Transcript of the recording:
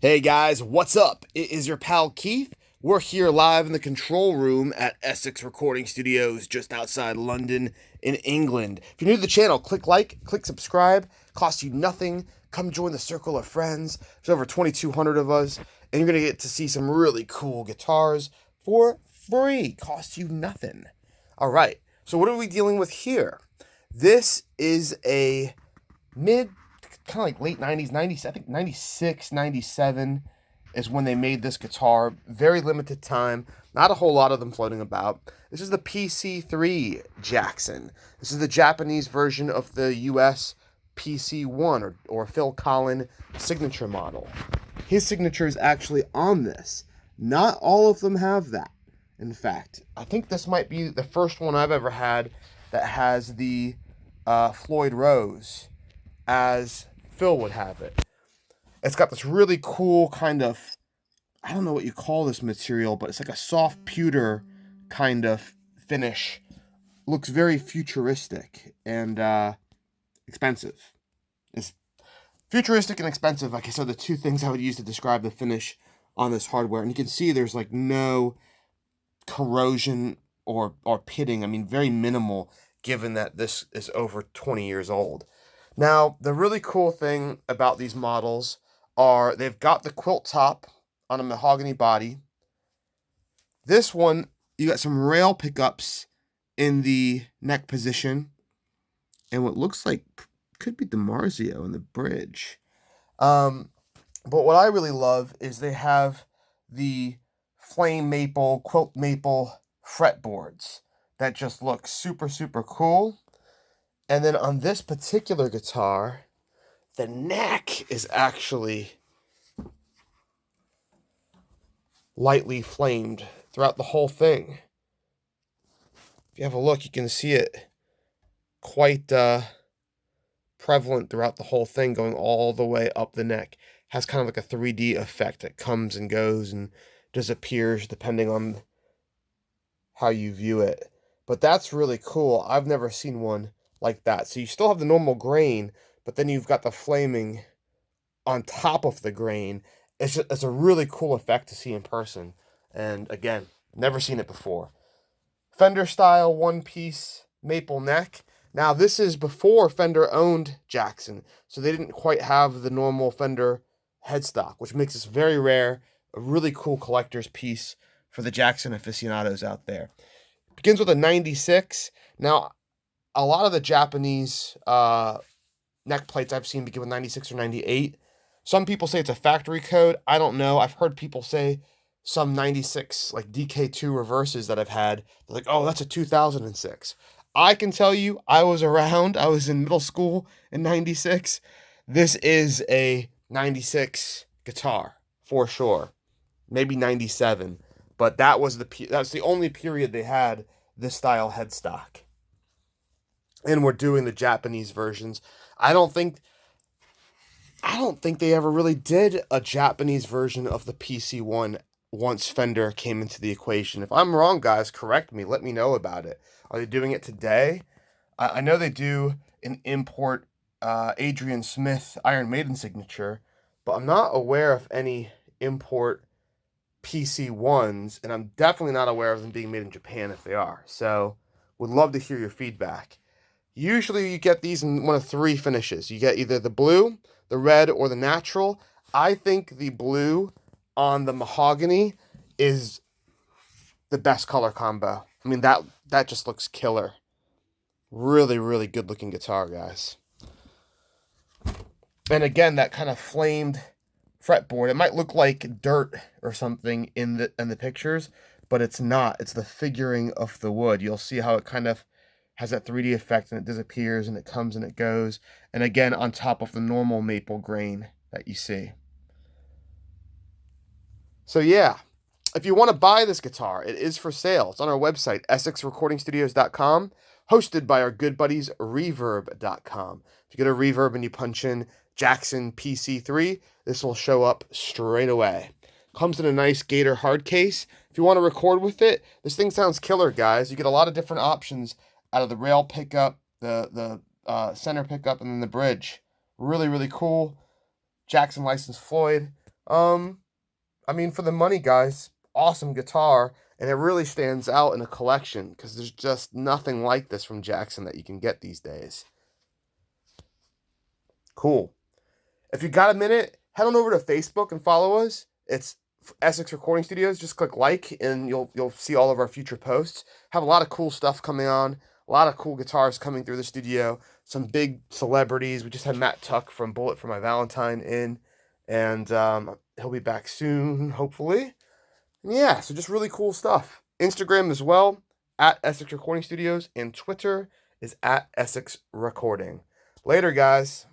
Hey guys, what's up? It is your pal Keith. We're here live in the control room at Essex Recording Studios just outside London in England. If you're new to the channel, click like, click subscribe, costs you nothing. Come join the circle of friends. There's over 2,200 of us, and you're going to get to see some really cool guitars for free. Costs you nothing. All right, so what are we dealing with here? This is a mid kind of like late 90s, 90s, I think 96, 97 is when they made this guitar. Very limited time, not a whole lot of them floating about. This is the PC3 Jackson. This is the Japanese version of the US PC1 or Phil Collen signature model. His signature is actually on this. Not all of them have that. In fact, I think this might be the first one I've ever had that has the Floyd Rose as Phil would have it. It's got this really cool kind of, I don't know what you call this material, but it's like a soft pewter kind of finish. Looks very futuristic and expensive. It's futuristic and expensive, like I said, the two things I would use to describe the finish on this hardware. And you can see there's like no corrosion or pitting. I mean, very minimal given that this is over 20 years old. Now, the really cool thing about these models are they've got the quilt top on a mahogany body. This one, you got some rail pickups in the neck position and what looks like could be DiMarzio in the bridge. But what I really love is they have the flame maple, quilt maple fretboards that just look super, super cool. And then on this particular guitar, the neck is actually lightly flamed throughout the whole thing. If you have a look, you can see it quite prevalent throughout the whole thing, going all the way up the neck. Has kind of like a 3D effect that comes and goes and disappears depending on how you view it. But that's really cool. I've never seen one like that. So you still have the normal grain, but then you've got the flaming on top of the grain. It's a really cool effect to see in person. And again, never seen it before. Fender style one-piece maple neck. Now this is before Fender owned Jackson, so they didn't quite have the normal Fender headstock, which makes this very rare, a really cool collector's piece for the Jackson aficionados out there. Begins with a 96. Now, a lot of the Japanese neck plates I've seen begin with 96 or 98. Some people say it's a factory code. I don't know. I've heard people say some 96 like DK2 reverses that I've had. They're like, oh, that's a 2006. I can tell you, I was around. I was in middle school in 96. This is a 96 guitar for sure. Maybe 97. But that's the only period they had this style headstock. And we're doing the Japanese versions. I don't think they ever really did a Japanese version of the PC1 once Fender came into the equation. If I'm wrong, guys, correct me. Let me know about it. Are they doing it today? I know they do an import Adrian Smith Iron Maiden signature, but I'm not aware of any import PC1s, and I'm definitely not aware of them being made in Japan if they are. So, would love to hear your feedback. Usually you get these in one of three finishes. You get either the blue, the red, or the natural. I think the blue on the mahogany is the best color combo. I mean, that just looks killer. Really, really good looking guitar, guys. And again, that kind of flamed fretboard. It might look like dirt or something in the pictures, but it's not. It's the figuring of the wood. You'll see how it kind of has that 3D effect and it disappears and it comes and it goes. And again, on top of the normal maple grain that you see. So yeah, if you want to buy this guitar, it is for sale. It's on our website, EssexRecordingStudios.com, hosted by our good buddies, Reverb.com. If you go to Reverb and you punch in Jackson PC3, this will show up straight away. Comes in a nice Gator hard case. If you want to record with it, this thing sounds killer, guys. You get a lot of different options out of the rail pickup, the center pickup, and then the bridge. Really, really cool. Jackson licensed Floyd. I mean, for the money, guys, awesome guitar, and it really stands out in a collection because there's just nothing like this from Jackson that you can get these days. Cool. If you got a minute, head on over to Facebook and follow us. It's Essex Recording Studios. Just click like, and you'll see all of our future posts. Have a lot of cool stuff coming on. A lot of cool guitars coming through the studio. Some big celebrities. We just had Matt Tuck from Bullet for My Valentine in, and he'll be back soon, hopefully. And yeah, so just really cool stuff. Instagram as well, at Essex Recording Studios, and Twitter is at Essex Recording. Later, guys.